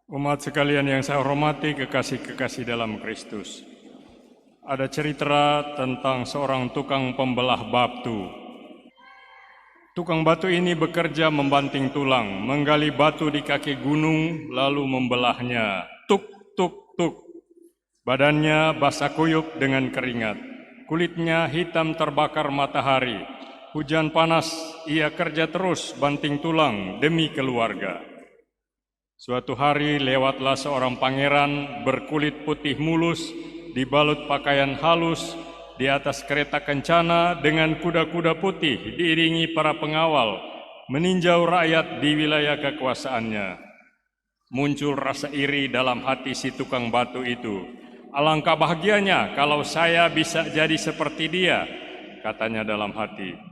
Umat sekalian yang saya hormati, kekasih-kekasih dalam Kristus. Ada cerita tentang seorang tukang pembelah batu. Tukang batu ini bekerja membanting tulang, menggali batu di kaki gunung, lalu membelahnya. Tuk, tuk, tuk. Badannya basah kuyup dengan keringat. Kulitnya hitam terbakar matahari. Hujan panas, ia kerja terus banting tulang demi keluarga. Suatu hari lewatlah seorang pangeran berkulit putih mulus, dibalut pakaian halus, di atas kereta kencana dengan kuda-kuda putih diiringi para pengawal, meninjau rakyat di wilayah kekuasaannya. Muncul rasa iri dalam hati si tukang batu itu. Alangkah bahagianya kalau saya bisa jadi seperti dia, katanya dalam hati.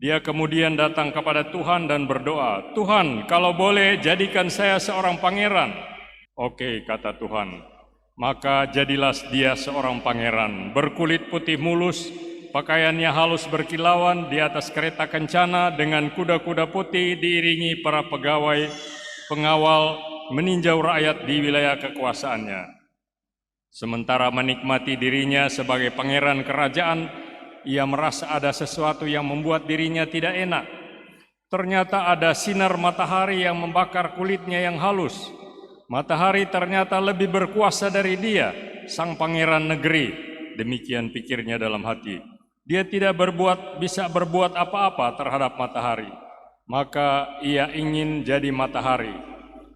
Dia kemudian datang kepada Tuhan dan berdoa, "Tuhan, kalau boleh jadikan saya seorang pangeran." "Oke," kata Tuhan. Maka jadilah dia seorang pangeran, berkulit putih mulus, pakaiannya halus berkilauan, di atas kereta kencana dengan kuda-kuda putih diiringi para pengawal meninjau rakyat di wilayah kekuasaannya. Sementara menikmati dirinya sebagai pangeran kerajaan, ia merasa ada sesuatu yang membuat dirinya tidak enak. Ternyata ada sinar matahari yang membakar kulitnya yang halus. Matahari ternyata lebih berkuasa dari dia, sang pangeran negeri. Demikian pikirnya dalam hati. Dia tidak bisa berbuat apa-apa terhadap matahari. Maka ia ingin jadi matahari.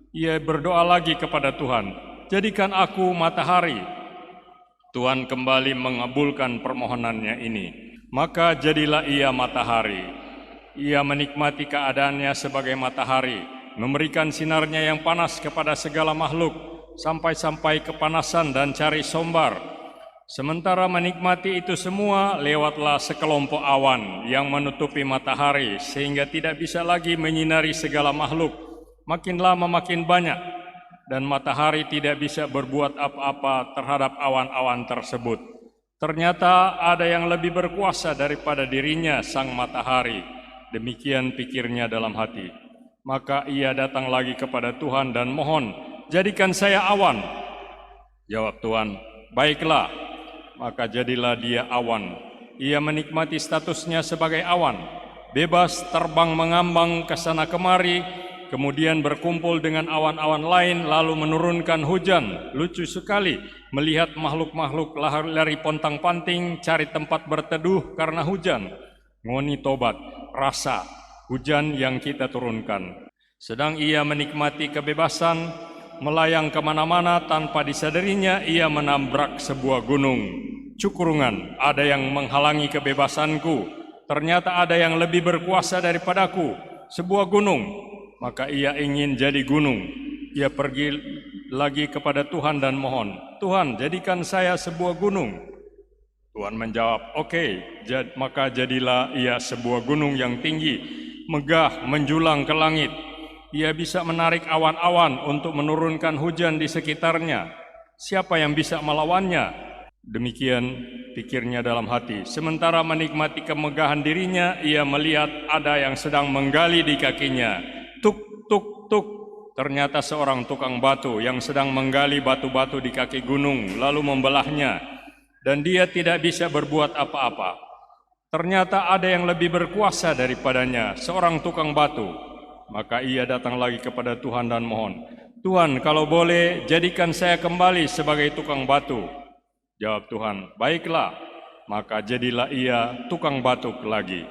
Ia berdoa lagi kepada Tuhan, "Jadikan aku matahari." Tuhan kembali mengabulkan permohonannya ini. Maka jadilah ia matahari. Ia menikmati keadaannya sebagai matahari, memberikan sinarnya yang panas kepada segala makhluk, sampai-sampai kepanasan dan cari sombar. Sementara menikmati itu semua, lewatlah sekelompok awan yang menutupi matahari, sehingga tidak bisa lagi menyinari segala makhluk. Makin lama makin banyak, dan matahari tidak bisa berbuat apa-apa terhadap awan-awan tersebut. Ternyata ada yang lebih berkuasa daripada dirinya, sang matahari. Demikian pikirnya dalam hati. Maka ia datang lagi kepada Tuhan dan mohon, "Jadikan saya awan." Jawab Tuhan, "Baiklah." Maka jadilah dia awan. Ia menikmati statusnya sebagai awan, bebas terbang mengambang ke sana kemari, kemudian berkumpul dengan awan-awan lain, lalu menurunkan hujan. Lucu sekali melihat makhluk-makhluk lari pontang-panting, cari tempat berteduh karena hujan. Ngoni tobat, rasa hujan yang kita turunkan. Sedang ia menikmati kebebasan, melayang kemana-mana tanpa disadarinya, ia menabrak sebuah gunung. Cukurungan, ada yang menghalangi kebebasanku. Ternyata ada yang lebih berkuasa daripadaku, sebuah gunung. Maka ia ingin jadi gunung. Ia pergi lagi kepada Tuhan dan mohon, "Tuhan, jadikan saya sebuah gunung." Tuhan menjawab, "Oke." Maka jadilah ia sebuah gunung yang tinggi, megah, menjulang ke langit. Ia bisa menarik awan-awan untuk menurunkan hujan di sekitarnya. Siapa yang bisa melawannya? Demikian pikirnya dalam hati. Sementara menikmati kemegahan dirinya, ia melihat ada yang sedang menggali di kakinya. Tuk, tuk, tuk. Ternyata seorang tukang batu yang sedang menggali batu-batu di kaki gunung, lalu membelahnya. Dan dia tidak bisa berbuat apa-apa. Ternyata ada yang lebih berkuasa daripadanya, seorang tukang batu. Maka ia datang lagi kepada Tuhan dan mohon, "Tuhan, kalau boleh jadikan saya kembali sebagai tukang batu." Jawab Tuhan, "Baiklah." Maka jadilah ia tukang batu lagi.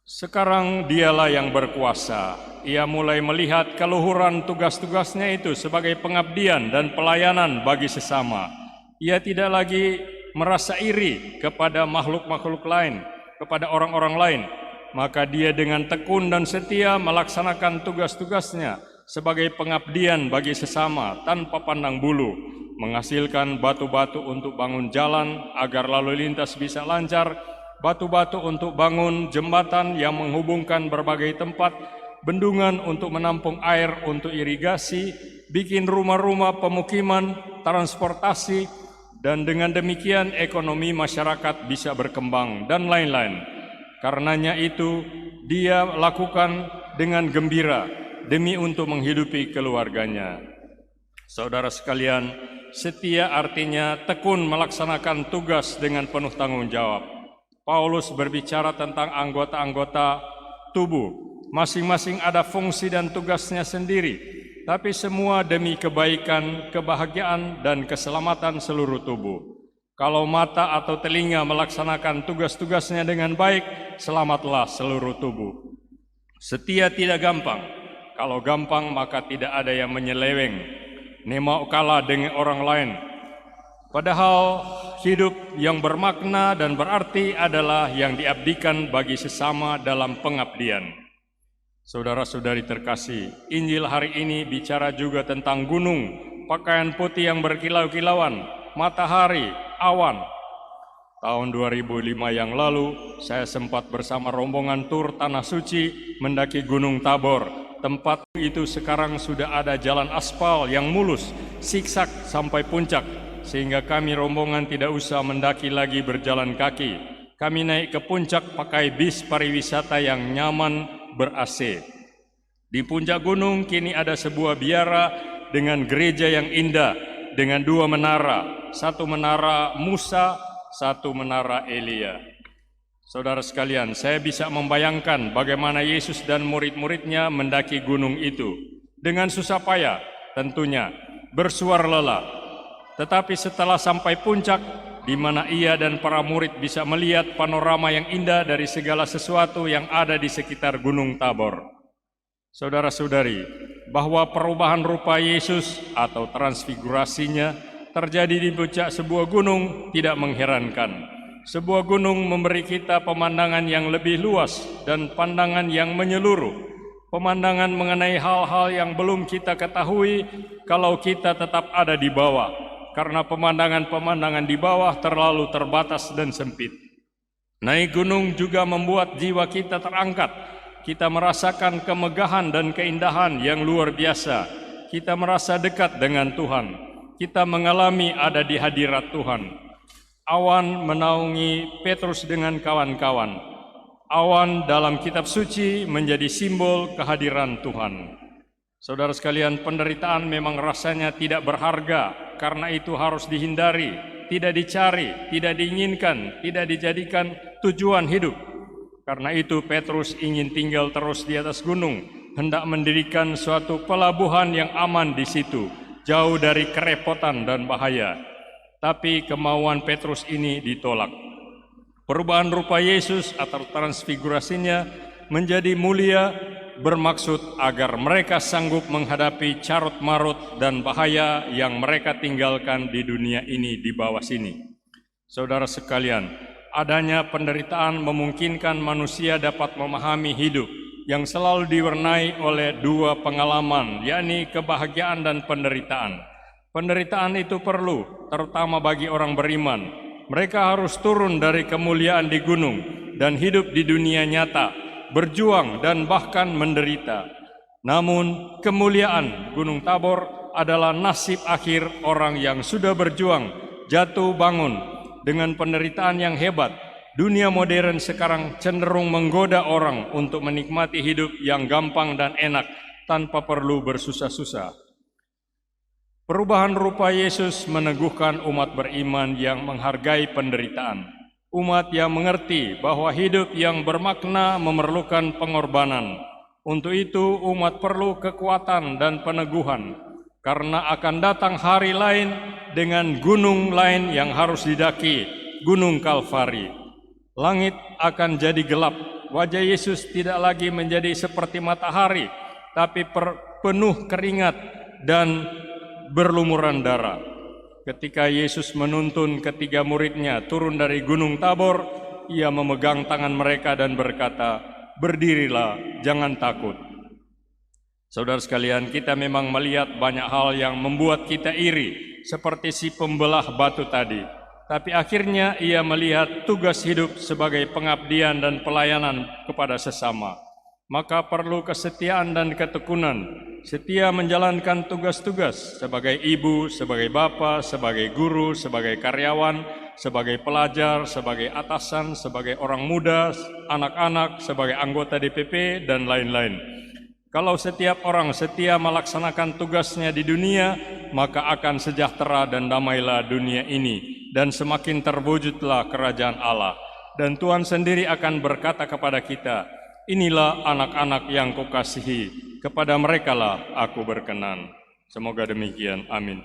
Sekarang dialah yang berkuasa. Ia mulai melihat keluhuran tugas-tugasnya itu sebagai pengabdian dan pelayanan bagi sesama. Ia tidak lagi merasa iri kepada makhluk-makhluk lain, kepada orang-orang lain. Maka dia dengan tekun dan setia melaksanakan tugas-tugasnya sebagai pengabdian bagi sesama tanpa pandang bulu, menghasilkan batu-batu untuk bangun jalan agar lalu lintas bisa lancar, batu-batu untuk bangun jembatan yang menghubungkan berbagai tempat, bendungan untuk menampung air untuk irigasi, bikin rumah-rumah pemukiman, transportasi, dan dengan demikian ekonomi masyarakat bisa berkembang, dan lain-lain. Karenanya itu, dia lakukan dengan gembira demi untuk menghidupi keluarganya. Saudara sekalian, setia artinya tekun melaksanakan tugas dengan penuh tanggung jawab. Paulus berbicara tentang anggota-anggota tubuh. Masing-masing ada fungsi dan tugasnya sendiri, tapi semua demi kebaikan, kebahagiaan, dan keselamatan seluruh tubuh. Kalau mata atau telinga melaksanakan tugas-tugasnya dengan baik, selamatlah seluruh tubuh. Setia tidak gampang. Kalau gampang maka tidak ada yang menyeleweng. Mau kalah dengan orang lain. Padahal hidup yang bermakna dan berarti adalah yang diabdikan bagi sesama dalam pengabdian. Saudara-saudari terkasih, Injil hari ini bicara juga tentang gunung, pakaian putih yang berkilau-kilauan, matahari, awan. Tahun 2005 yang lalu, saya sempat bersama rombongan tur Tanah Suci mendaki Gunung Tabor. Tempat itu sekarang sudah ada jalan aspal yang mulus, siksak sampai puncak, sehingga kami rombongan tidak usah mendaki lagi berjalan kaki. Kami naik ke puncak pakai bis pariwisata yang nyaman ber-AC. Di puncak gunung kini ada sebuah biara dengan gereja yang indah, dengan 2 menara, 1 menara Musa, 1 menara Elia. Saudara sekalian, saya bisa membayangkan bagaimana Yesus dan murid-muridnya mendaki gunung itu. Dengan susah payah, tentunya, bersuar lelah. Tetapi setelah sampai puncak, di mana ia dan para murid bisa melihat panorama yang indah dari segala sesuatu yang ada di sekitar Gunung Tabor. Saudara-saudari, bahwa perubahan rupa Yesus atau transfigurasinya terjadi di puncak sebuah gunung tidak mengherankan. Sebuah gunung memberi kita pemandangan yang lebih luas dan pandangan yang menyeluruh. Pemandangan mengenai hal-hal yang belum kita ketahui kalau kita tetap ada di bawah. Karena pemandangan-pemandangan di bawah terlalu terbatas dan sempit. Naik gunung juga membuat jiwa kita terangkat. Kita merasakan kemegahan dan keindahan yang luar biasa. Kita merasa dekat dengan Tuhan. Kita mengalami ada di hadirat Tuhan. Awan menaungi Petrus dengan kawan-kawan. Awan dalam kitab suci menjadi simbol kehadiran Tuhan. Saudara sekalian, penderitaan memang rasanya tidak berharga, karena itu harus dihindari, tidak dicari, tidak diinginkan, tidak dijadikan tujuan hidup. Karena itu Petrus ingin tinggal terus di atas gunung, hendak mendirikan suatu pelabuhan yang aman di situ, jauh dari kerepotan dan bahaya. Tapi kemauan Petrus ini ditolak. Perubahan rupa Yesus atau transfigurasinya menjadi mulia, bermaksud agar mereka sanggup menghadapi carut-marut dan bahaya yang mereka tinggalkan di dunia ini di bawah sini. Saudara sekalian, adanya penderitaan memungkinkan manusia dapat memahami hidup yang selalu diwarnai oleh 2 pengalaman, yakni kebahagiaan dan penderitaan. Penderitaan itu perlu, terutama bagi orang beriman. Mereka harus turun dari kemuliaan di gunung dan hidup di dunia nyata, berjuang dan bahkan menderita. Namun kemuliaan Gunung Tabor adalah nasib akhir orang yang sudah berjuang, jatuh bangun dengan penderitaan yang hebat. Dunia modern sekarang cenderung menggoda orang untuk menikmati hidup yang gampang dan enak tanpa perlu bersusah-susah. Perubahan rupa Yesus meneguhkan umat beriman yang menghargai penderitaan. Umat yang mengerti bahwa hidup yang bermakna memerlukan pengorbanan. Untuk itu umat perlu kekuatan dan peneguhan, karena akan datang hari lain dengan gunung lain yang harus didaki, Gunung Kalvari. Langit akan jadi gelap, wajah Yesus tidak lagi menjadi seperti matahari, tapi penuh keringat dan berlumuran darah. Ketika Yesus menuntun ketiga muridnya turun dari Gunung Tabor, ia memegang tangan mereka dan berkata, "Berdirilah, jangan takut." Saudara sekalian, kita memang melihat banyak hal yang membuat kita iri, seperti si pembelah batu tadi. Tapi akhirnya ia melihat tugas hidup sebagai pengabdian dan pelayanan kepada sesama. Maka perlu kesetiaan dan ketekunan, setia menjalankan tugas-tugas sebagai ibu, sebagai bapa, sebagai guru, sebagai karyawan, sebagai pelajar, sebagai atasan, sebagai orang muda, anak-anak, sebagai anggota DPP, dan lain-lain. Kalau setiap orang setia melaksanakan tugasnya di dunia, maka akan sejahtera dan damailah dunia ini, dan semakin terwujudlah kerajaan Allah. Dan Tuhan sendiri akan berkata kepada kita, inilah anak-anak yang kukasihi, kepada merekalah aku berkenan. Semoga demikian. Amin.